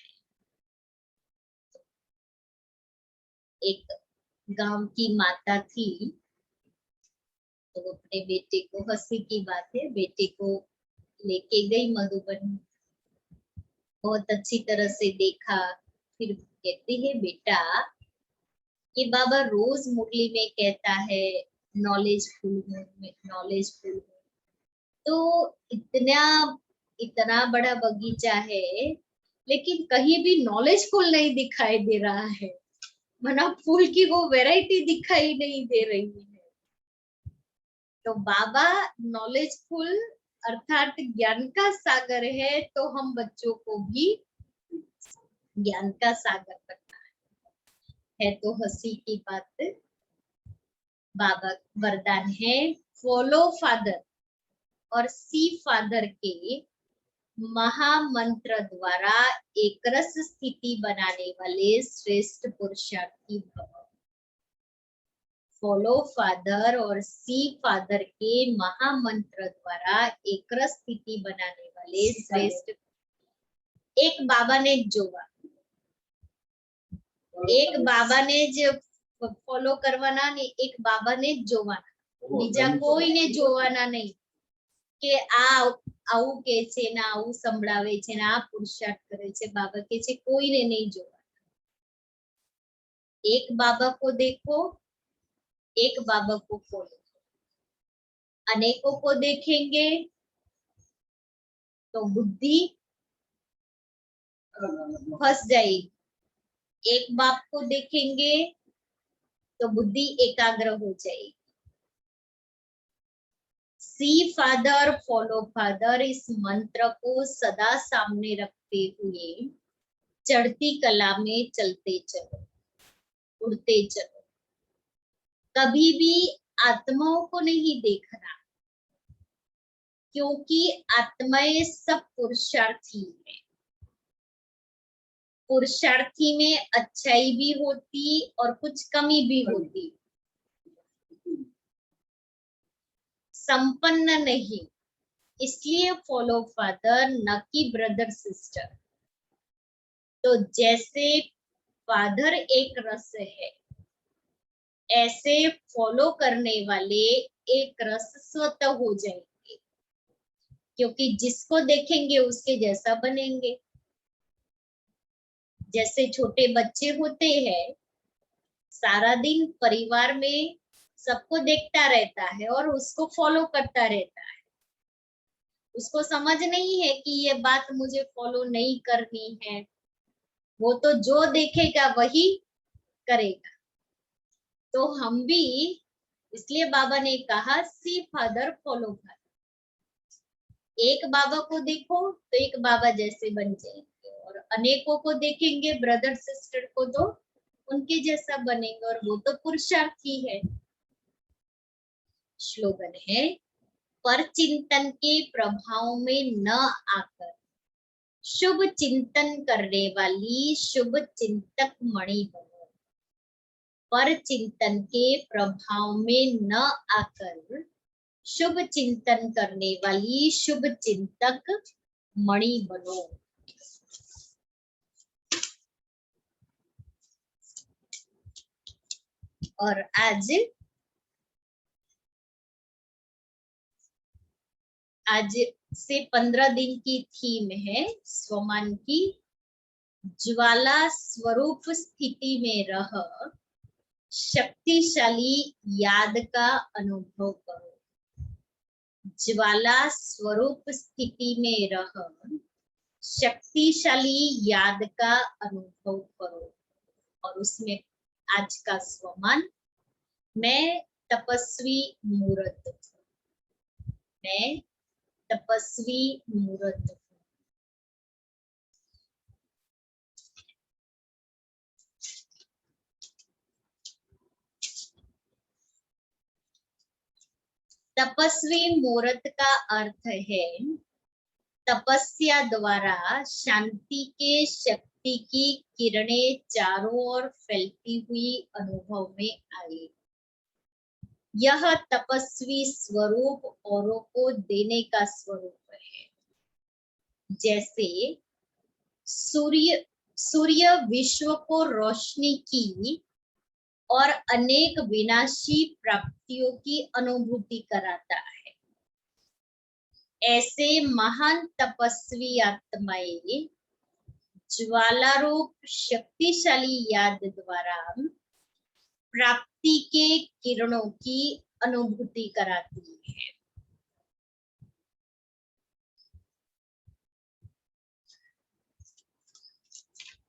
एक गांव की माता थी, तो अपने बेटे को, हंसी की बात है, बेटे को लेके गई मधुबन, बहुत अच्छी तरह से देखा। फिर कहती है, बेटा ये बाबा रोज मुरली में कहता है नॉलेजफुल हूँ, नॉलेजफुल हूँ। तो इतना बड़ा बगीचा है, लेकिन कहीं भी नॉलेजफुल नहीं दिखाई दे रहा है। मना फूल की वो वैरायटी दिखाई नहीं दे रही है। तो बाबा नॉलेजफुल अर्थात ज्ञान का सागर है, तो हम बच्चों को भी ज्ञान का सागर बनना है। तो हंसी की बात, बाबा वरदान है फॉलो फादर और सी फादर के महामंत्र द्वारा एक रस स्थिति बनाने वाले श्रेष्ठ पुरुषार्थी भव। फॉलो फादर और सी फादर के महामंत्र द्वारा एक रस स्थिति बनाने वाले श्रेष्ठ। एक बाबा ने जोवा, एक बाबा ने जो फॉलो करवाना नहीं, एक बाबा ने जोवाना, બીજા કોઈને જોવાના નહીં કે આવું કે છે ને આવું સંભળાવે છે ને આ પુરુષાર્થ કરે છે। બાબા કે છે કોઈને નહીં જોવાના। एक बाबा को देखो, एक बाबा को फॉलो। अनेकों को देखेंगे तो बुद्धि फंस जाएगी। एक बाप को देखेंगे तो बुद्धि एकाग्र हो जाएगी। सी फादर फॉलो फादर, इस मंत्र को सदा सामने रखते हुए चढ़ती कला में चलते चलो, उड़ते चलो। कभी भी आत्माओं को नहीं देखना, क्योंकि आत्माएं सब पुरुषार्थी है। पुरुषार्थी में अच्छाई भी होती और कुछ कमी भी होती, संपन्न नहीं। इसलिए फॉलो फादर, न कि ब्रदर सिस्टर। तो जैसे फादर एक रस है, ऐसे फॉलो करने वाले एक रस स्वतः हो जाएंगे, क्योंकि जिसको देखेंगे उसके जैसा बनेंगे। जैसे छोटे बच्चे होते हैं, सारा दिन परिवार में सबको देखता रहता है और उसको फॉलो करता रहता है। उसको समझ नहीं है कि ये बात मुझे फॉलो नहीं करनी है, वो तो जो देखेगा वही करेगा। तो हम भी, इसलिए बाबा ने कहा सी फादर फॉलो फादर। एक बाबा को देखो तो एक बाबा जैसे बन जाएंगे, और अनेकों को देखेंगे ब्रदर सिस्टर को तो उनके जैसा बनेंगे, और वो तो पुरुषार्थ ही है। स्लोगन है, पर चिंतन के प्रभाव में न आकर शुभ चिंतन करने वाली शुभ चिंतक मणि बनो। पर चिंतन के प्रभाव में न आकर शुभ चिंतन करने वाली शुभ चिंतक मणि बनो। और आज से 15 दिन की थीम है स्वमान की। ज्वाला स्वरूप स्थिति में रह शक्तिशाली याद का अनुभव करो। ज्वाला स्वरूप स्थिति में रह शक्तिशाली याद का अनुभव करो। और उसमें आज का स्वमान, मैं तपस्वी मूर्त हूँ। मैं तपस्वी मूर्त हूँ। तपस्वी मूर्त का अर्थ है तपस्या द्वारा शांति के शक्ति की किरणें चारों ओर फैलती हुई अनुभव में आए। यह तपस्वी स्वरूप औरों को देने का स्वरूप है। जैसे सूर्य विश्व को रोशनी की और अनेक विनाशी प्राप्तियों की अनुभूति कराता है, ऐसे महान तपस्वी आत्माएं ज्वालारूप शक्तिशाली याद द्वारा प्राप्ति के किरणों की अनुभूति कराती है।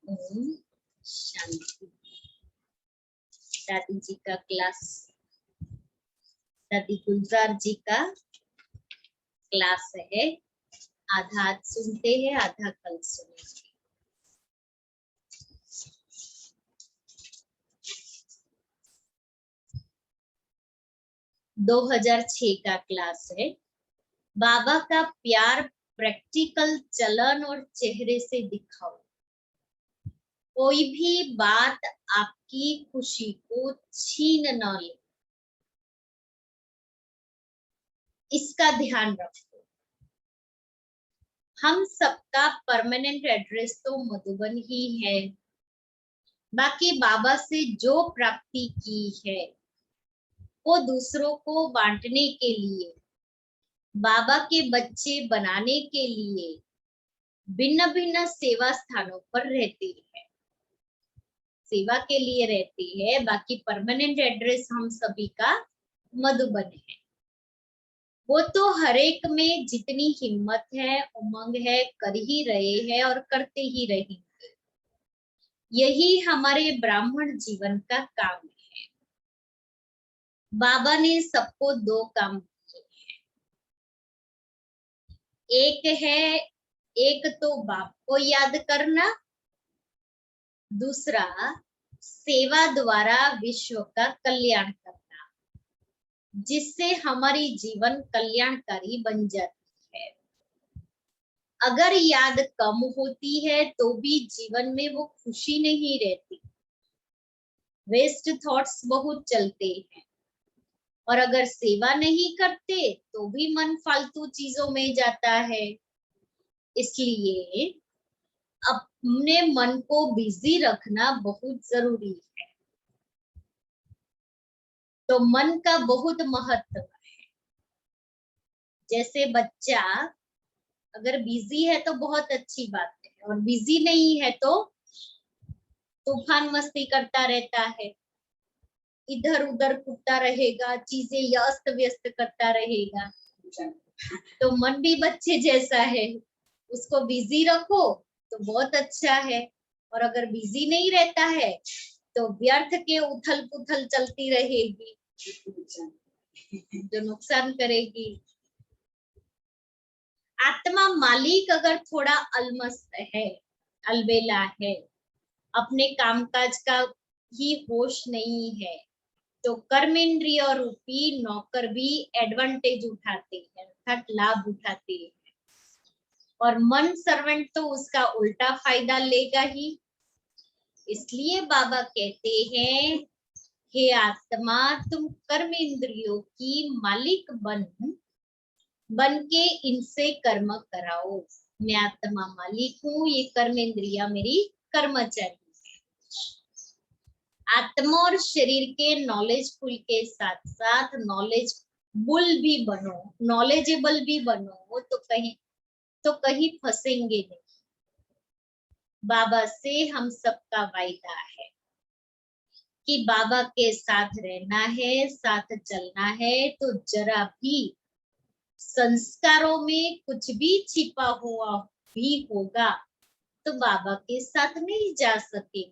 ओम शांति। दादी जी का क्लास, दादी गुलजार जी का क्लास है। आधा आज सुनते हैं, आधा कल सुनेंगे। दो 2006 का क्लास है। बाबा का प्यार प्रैक्टिकल चलन और चेहरे से दिखाओ। कोई भी बात आपकी खुशी को छीन न ले, इसका ध्यान रखो। हम सबका परमानेंट एड्रेस तो मधुबन ही है। बाकी बाबा से जो प्राप्ति की है वो दूसरों को बांटने के लिए, बाबा के बच्चे बनाने के लिए भिन्न भिन्न सेवा स्थानों पर रहती है, सेवा के लिए रहती है। बाकी परमानेंट एड्रेस हम सभी का मधुबन है। वो तो हर एक में जितनी हिम्मत है, उमंग है, कर ही रहे हैं और करते ही रहेंगे। यही हमारे ब्राह्मण जीवन का काम है। बाबा ने सबको दो काम किए हैं। एक तो बाप को याद करना, दूसरा सेवा द्वारा विश्व का कल्याण करना, जिससे हमारी जीवन कल्याणकारी बन जाती है। अगर याद कम होती है तो भी जीवन में वो खुशी नहीं रहती, वेस्ट थॉट्स बहुत चलते हैं। और अगर सेवा नहीं करते तो भी मन फालतू चीजों में जाता है। इसलिए अपने मन को बिजी रखना बहुत जरूरी है। तो मन का बहुत महत्व है। जैसे बच्चा अगर बिजी है तो बहुत अच्छी बात है, और बिजी नहीं है तो तूफान मस्ती करता रहता है, इधर उधर कूदता रहेगा, चीजें अस्त व्यस्त करता रहेगा। तो मन भी बच्चे जैसा है, उसको बिजी रखो तो बहुत अच्छा है, और अगर बिजी नहीं रहता है तो व्यर्थ के उथल पुथल चलती रहेगी जो नुकसान करेगी। आत्मा मालिक अगर थोड़ा अलमस्त है, अलबेला है, अपने कामकाज का ही होश नहीं है, तो कर्मेंद्रिय रूपी नौकर भी एडवांटेज उठाते हैं, अर्थात लाभ उठाते हैं, और मन सर्वेंट तो उसका उल्टा फायदा लेगा ही। इसलिए बाबा कहते हैं, हे आत्मा तुम कर्मेंद्रियों की मालिक बन के इनसे कर्म कराओ। मैं आत्मा मालिक हूँ, ये कर्मेंद्रिया मेरी कर्मचारी। आत्मा और शरीर के नॉलेजफुल के साथ साथ नॉलेजबुल भी बनो, नॉलेजेबल भी बनो, तो कहीं फंसेंगे नहीं। बाबा से हम सबका वायदा है कि बाबा के साथ रहना है, साथ चलना है, तो जरा भी संस्कारों में कुछ भी छिपा हुआ भी होगा तो बाबा के साथ नहीं जा सकेंगे।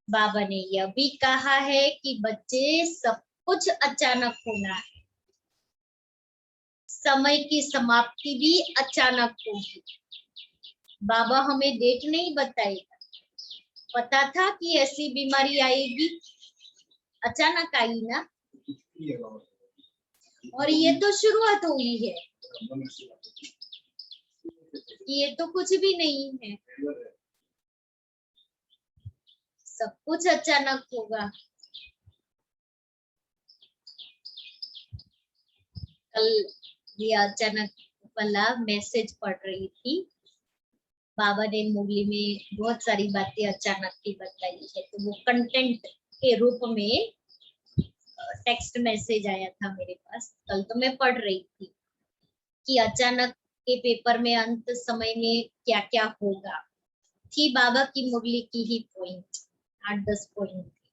बाबा ने यह भी कहा है कि बच्चे सब कुछ अचानक होना है, समय की समाप्ति भी अचानक होगी। बाबा हमें डेट नहीं बताएगा, पता था कि ऐसी बीमारी आएगी, अचानक आई ना, और ये तो शुरुआत हुई है, ये तो कुछ भी नहीं है, सब कुछ अचानक होगा। कल ये अचानक वाला मैसेज पढ़ रही थी, बाबा ने मुरली में बहुत सारी बातें अचानक की बताई है, तो वो कंटेंट के रूप में टेक्स्ट मैसेज आया था मेरे पास। कल तो मैं पढ़ रही थी कि अचानक के पेपर में अंत समय में क्या क्या होगा, थी बाबा की मुरली की ही पॉइंट, 8-10 पॉइंट थी।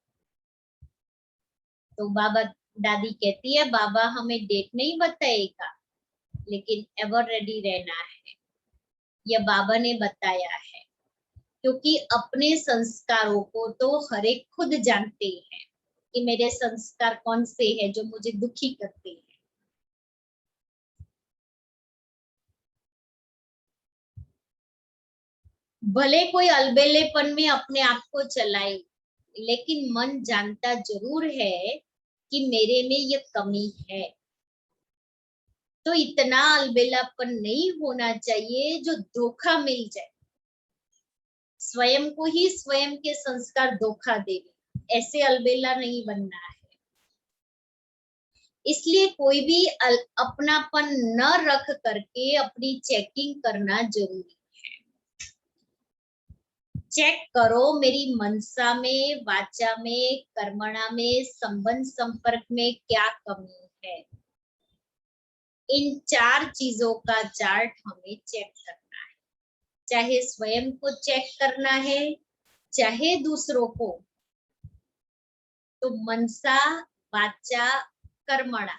तो बाबा दादी कहती है बाबा हमें डेट नहीं बताएगा, लेकिन एवर रेडी रहना है, यह बाबा ने बताया है, क्योंकि अपने संस्कारों को तो हर एक खुद जानते हैं कि मेरे संस्कार कौन से हैं जो मुझे दुखी करते हैं। भले कोई अलबेलेपन में अपने आप को चलाए, लेकिन मन जानता जरूर है कि मेरे में ये कमी है। तो इतना अलबेलापन नहीं होना चाहिए जो धोखा मिल जाए, स्वयं को ही स्वयं के संस्कार धोखा दे, ऐसे अलबेला नहीं बनना है। इसलिए कोई भी अपनापन न रख करके अपनी चेकिंग करना जरूरी है। चेक करो मेरी मनसा में, वाचा में, कर्मणा में, संबंध संपर्क में क्या कमी है। इन 4 चीजों का चार्ट हमें चेक करना है, चाहे स्वयं को चेक करना है, चाहे दूसरों को। तो मनसा, वाचा, कर्मणा,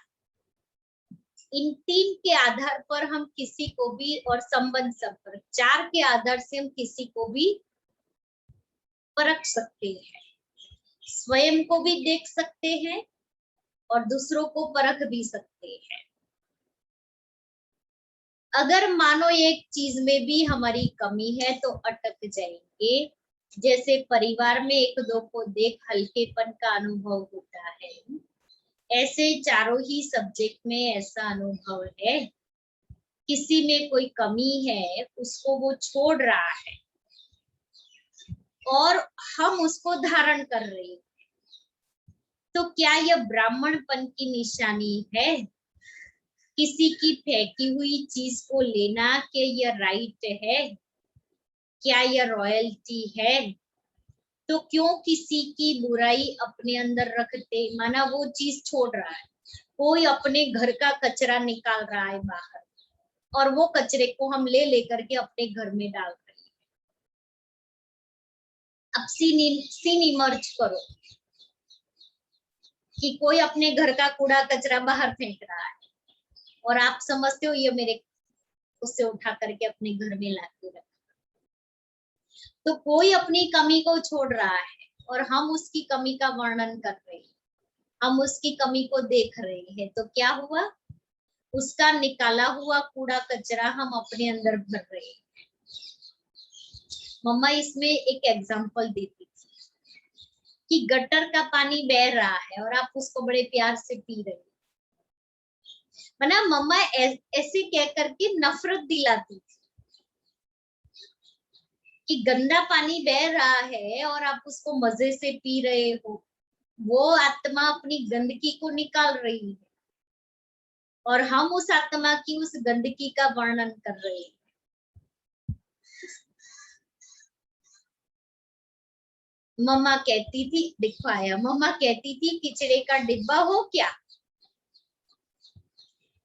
इन 3 के आधार पर हम किसी को भी, और संबंध संपर्क 4 के आधार से हम किसी को भी परख सकते हैं, स्वयं को भी देख सकते हैं और दूसरों को परख भी सकते हैं। अगर मानो एक चीज में भी हमारी कमी है तो अटक जाएंगे। जैसे परिवार में एक दो को देख हल्केपन का अनुभव होता है, ऐसे चारों ही सब्जेक्ट में ऐसा अनुभव है, किसी में कोई कमी है उसको वो छोड़ रहा है और हम उसको धारण कर रहे हैं। तो क्या यह ब्राह्मणपन की निशानी है? किसी की फेंकी हुई चीज को लेना, क्या यह राइट है? क्या यह रॉयल्टी है? तो क्यों किसी की बुराई अपने अंदर रखते, माना वो चीज छोड़ रहा है, कोई अपने घर का कचरा निकाल रहा है बाहर और वो कचरे को हम ले लेकर के अपने घर में डाल रहे हैं। अब सीन इमर्ज करो कि कोई अपने घर का कूड़ा कचरा बाहर फेंक रहा है और आप समझते हो ये मेरे, उससे उठा करके अपने घर में लाके रखा। तो कोई अपनी कमी को छोड़ रहा है और हम उसकी कमी का वर्णन कर रहे हैं, हम उसकी कमी को देख रहे हैं, तो क्या हुआ, उसका निकाला हुआ कूड़ा कचरा हम अपने अंदर भर रहे हैं। मम्मा इसमें एक एग्जांपल देती थी कि गटर का पानी बह रहा है और आप उसको बड़े प्यार से पी रहे हो, मम्मा ऐसे कह करके नफरत दिलाती थी कि गंदा पानी बह रहा है और आप उसको मजे से पी रहे हो। वो आत्मा अपनी गंदगी को निकाल रही है और हम उस आत्मा की उस गंदगी का वर्णन कर रहे हैं। मम्मा कहती थी, देखो आया, मम्मा कहती थी किचड़े का डिब्बा हो क्या,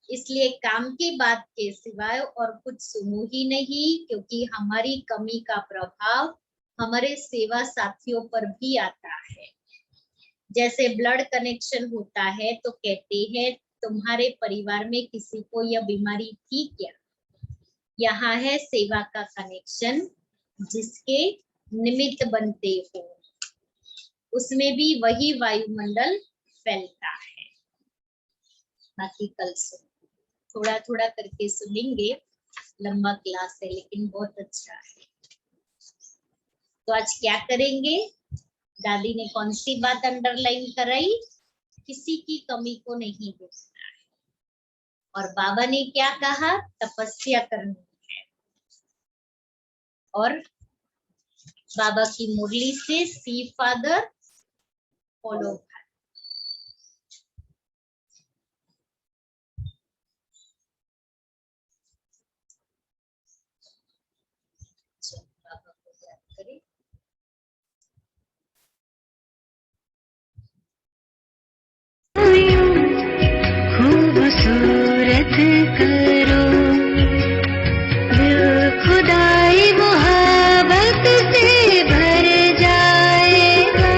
इसलिए काम की बात के सिवाय और कुछ सुनो ही नहीं, क्योंकि हमारी कमी का प्रभाव हमारे सेवा साथियों पर भी आता है। जैसे ब्लड कनेक्शन होता है तो कहते हैं तुम्हारे परिवार में किसी को यह बीमारी थी क्या, यहाँ है सेवा का कनेक्शन जिसके निमित्त बनते हो, उसमें भी वही वायुमंडल फैलता है। बाकी कल सुन, थोड़ा थोड़ा करके सुनेंगे, लंबा क्लास है लेकिन बहुत अच्छा है। तो आज क्या करेंगे, दादी ने कौन सी बात अंडरलाइन कराई, किसी की कमी को नहीं देखना है, और बाबा ने क्या कहा, तपस्या करनी है। और बाबा की मुरली से सी फादर फॉलो। बाबा को याद करें। खूबसूरत करो दिल खुदाई मोहब्बत से भर जाएगा,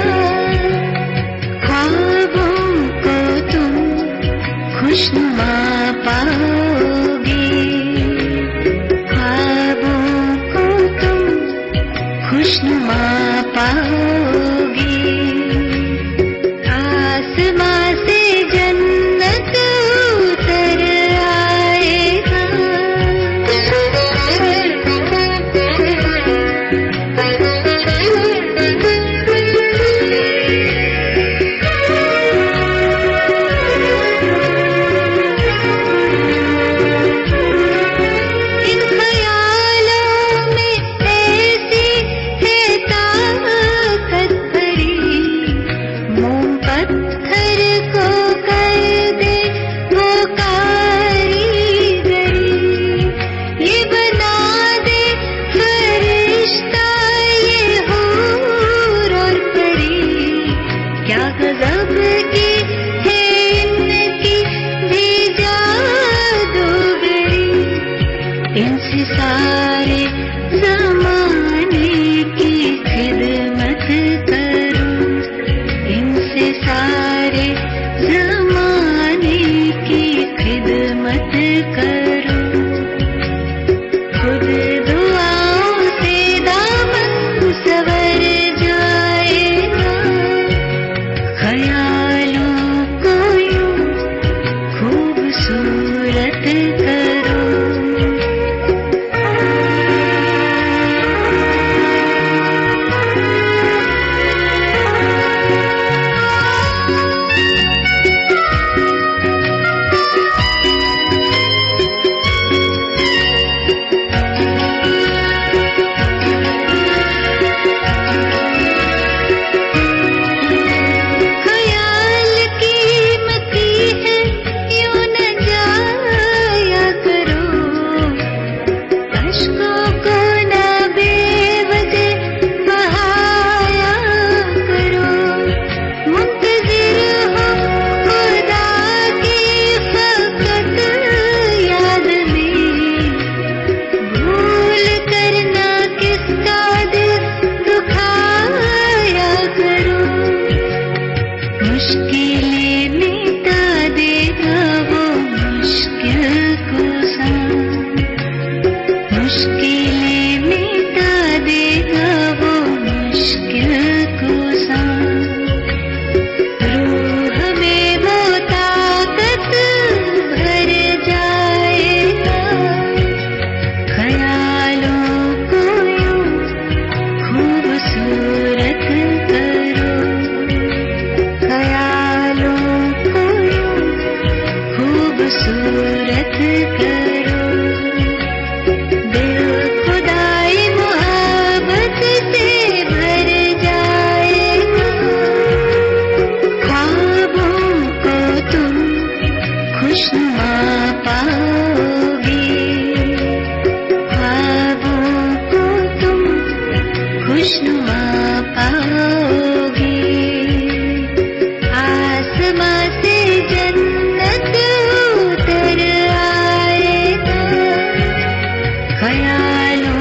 ख्यालों